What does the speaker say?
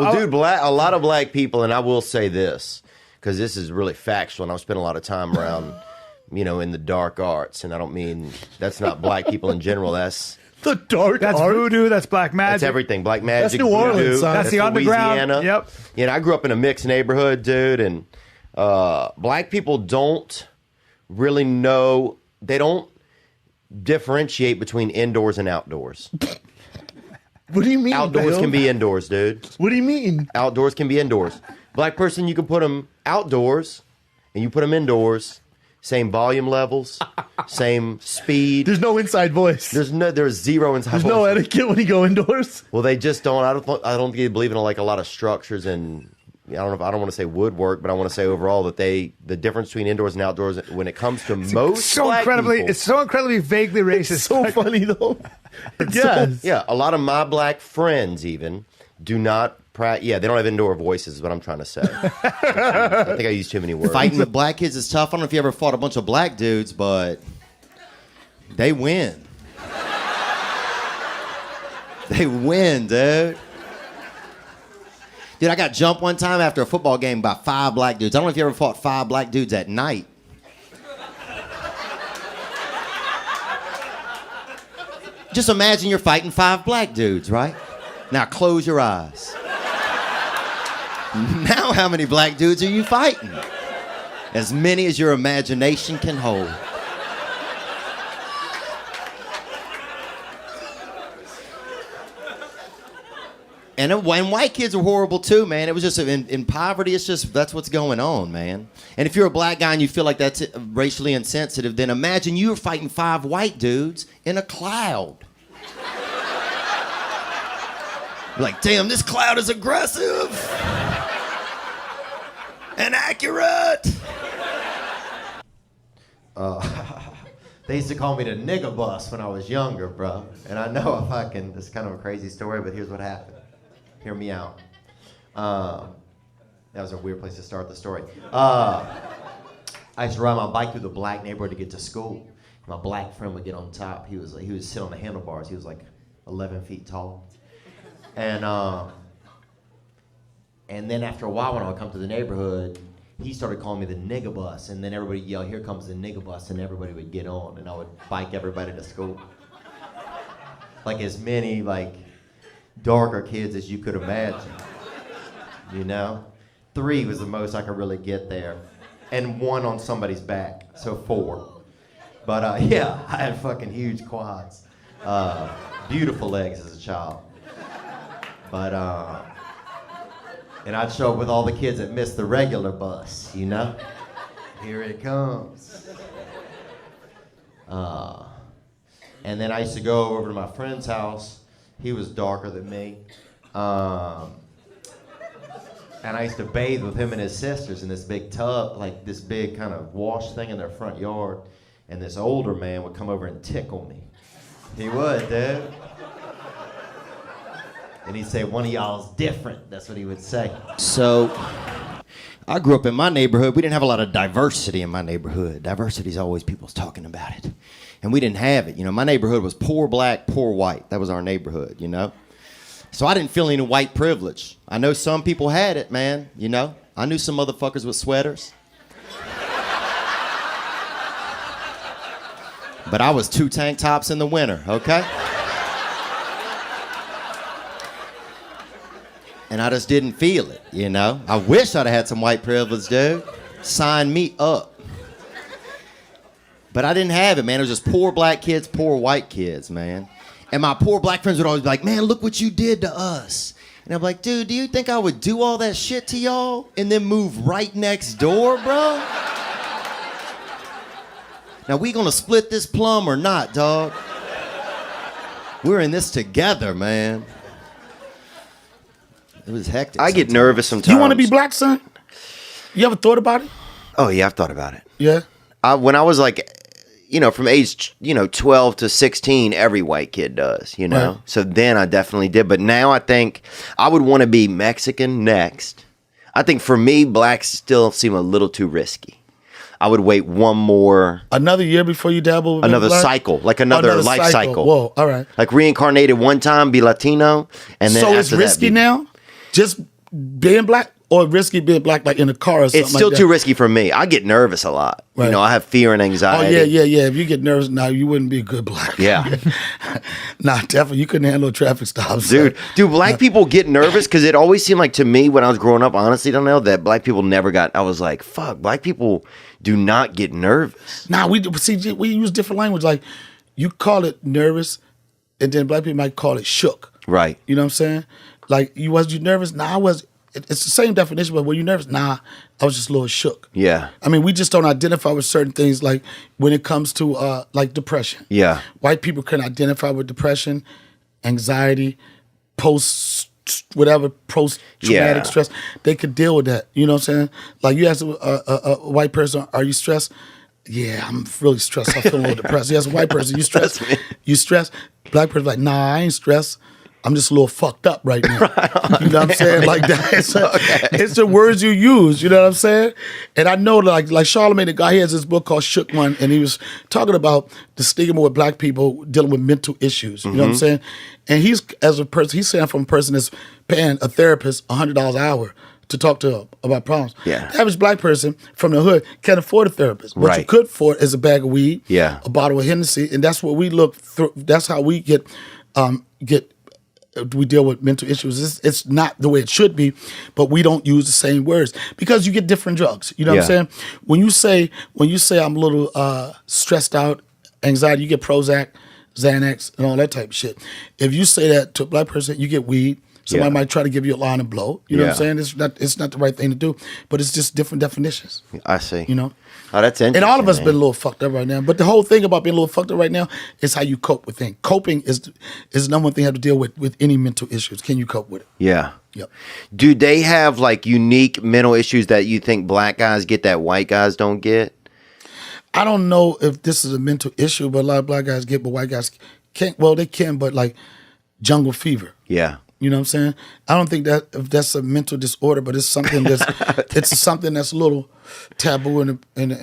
Well, dude, a lot of black people, and I will say this, because this is really factual, and I've spent a lot of time around, in the dark arts, and I don't mean, that's not black people in general, that's... The dark That's art? voodoo, that's black magic. That's everything, black magic, That's New Orleans, voodoo, son. That's the underground. Louisiana. Yep. I grew up in a mixed neighborhood, dude, and black people don't really know, they don't differentiate between indoors and outdoors. What do you mean, Outdoors Bill? can be indoors, dude. What do you mean? Outdoors can be indoors. Black person, you can put them outdoors, and you put them indoors. Same volume levels, same speed. There's no inside voice. There's zero inside There's voice. no etiquette when you go indoors. Well, they just don't. I don't think they believe in like a lot of structures and I don't want to say woodwork, but I want to say overall that the difference between indoors and outdoors when it comes to most black people, it's so incredibly vaguely racist. It's so funny though. Yes. yeah, a lot of my black friends even do not. They don't have indoor voices, is what I'm trying to say. I think I used too many words. Fighting with black kids is tough. I don't know if you ever fought a bunch of black dudes, but they win. They win, dude. Dude, I got jumped one time after a football game by 5 black dudes. I don't know if you ever fought 5 black dudes at night. Just imagine you're fighting 5 black dudes, right? Now close your eyes. Now how many black dudes are you fighting? As many as your imagination can hold. And white kids are horrible too, man. It was just in poverty. It's just that's what's going on, man. And if you're a black guy and you feel like that's racially insensitive, then imagine you're fighting 5 white dudes in a cloud. Like, damn, this cloud is aggressive and accurate. They used to call me the nigga bus when I was younger, bro. And I know this is kind of a crazy story, but here's what happened. Hear me out. That was a weird place to start the story. I used to ride my bike through the black neighborhood to get to school. My black friend would get on top. He would sit on the handlebars. He was like 11 feet tall. And then after a while, when I would come to the neighborhood, he started calling me the nigga bus, and then everybody would yell, "Here comes the nigga bus," and everybody would get on, and I would bike everybody to school. Like as many darker kids as you could imagine. 3 was the most I could really get there, and 1 on somebody's back, so 4. But I had fucking huge quads, beautiful legs as a child. But, and I'd show up with all the kids that missed the regular bus, Here it comes. And then I used to go over to my friend's house. He was darker than me. And I used to bathe with him and his sisters in this big tub, like this big kind of wash thing in their front yard. And this older man would come over and tickle me. He would, dude. And he'd say, "One of y'all's different." That's what he would say. So, I grew up in my neighborhood. We didn't have a lot of diversity in my neighborhood. Diversity's always people's talking about it. And we didn't have it. My neighborhood was poor black, poor white. That was our neighborhood, So I didn't feel any white privilege. I know some people had it, man, I knew some motherfuckers with sweaters. But I was 2 tank tops in the winter, okay? And I just didn't feel it, I wish I'd have had some white privilege, dude. Sign me up. But I didn't have it, man. It was just poor black kids, poor white kids, man. And my poor black friends would always be like, "Man, look what you did to us." And I'm like, "Dude, do you think I would do all that shit to y'all and then move right next door, bro? Now, we gonna split this plum or not, dog? We're in this together, man." It was hectic. I get nervous sometimes. You want to be black, son? You ever thought about it? Oh, yeah, I've thought about it. Yeah. When I was from age, 12 to 16, every white kid does, Right. So then I definitely did. But now I think I would want to be Mexican next. I think for me, blacks still seem a little too risky. I would wait one more. Another year before you dabble with Another black? cycle, like another life cycle. Whoa, all right. Like reincarnated one time, be Latino, and then So after it's that, risky now Just being black or risky being black, like in a car or something. It's still like too that? risky for me. I get nervous a lot. Right. You know, I have fear and Oh anxiety. yeah. If you get nervous now, you wouldn't be a good black. Yeah. Nah, definitely you couldn't handle traffic stops, Dude, do black people get nervous? Because it always seemed like to me when I was growing up, honestly, Donnell, that black people never got. I was like, fuck, black people do not get nervous. Nah, we use different language. Like you call it nervous, and then black people might call it shook. Right. You know what I'm saying? Like you nervous? Nah, I was. It's the same definition, but were you nervous? Nah, I was just a little shook. Yeah. I mean, we just don't identify with certain things. Like when it comes to like depression. Yeah. White people can identify with depression, anxiety, post-traumatic Yeah. stress. They could deal with that. You know what I'm saying? Like you ask a white person, "Are you stressed?" Yeah, I'm really stressed. I feel a little depressed. You ask a white person, "You stressed?" You stressed? Black person like, "Nah, I ain't stressed. I'm just a little fucked up right now." You know what I'm saying? Like that. It's the words you use. You know what I'm saying? And I know like Charlamagne, the guy, he has this book called Shook One, and he was talking about the stigma with black people dealing with mental issues. You know what I'm saying? And he's saying from a person that's paying a therapist $100 an hour to talk to her about problems. Yeah. The average black person from the hood can't afford a therapist. What you Right. could afford is a bag of weed, Yeah. a bottle of Hennessy, and that's what we look through. That's how we we deal with mental issues. It's not the way it should be, but we don't use the same words because you get different drugs. You know what I'm Yeah. saying? When you say I'm a little stressed out, anxiety, you get Prozac, Xanax, and all that type of shit. If you say that to a black person, you get weed. Somebody Yeah. might try to give you a line and blow. You know what I'm Yeah. saying? It's not the right thing to do, but it's just different definitions. I see. You know? Oh, that's interesting. And all of us man. been a little fucked up right now. But the whole thing about being a little fucked up right now is how you cope with things. Coping is the number one thing you have to deal with any mental issues. Can you cope with it? Yeah. Yep. Do they have like unique mental issues that you think black guys get that white guys don't get? I don't know if this is a mental issue, but a lot of black guys get, but white guys can't. Well, they can, but like jungle fever. Yeah. You know what I'm saying? I don't think that if that's a mental disorder, but it's something that's it's something that's a little taboo in the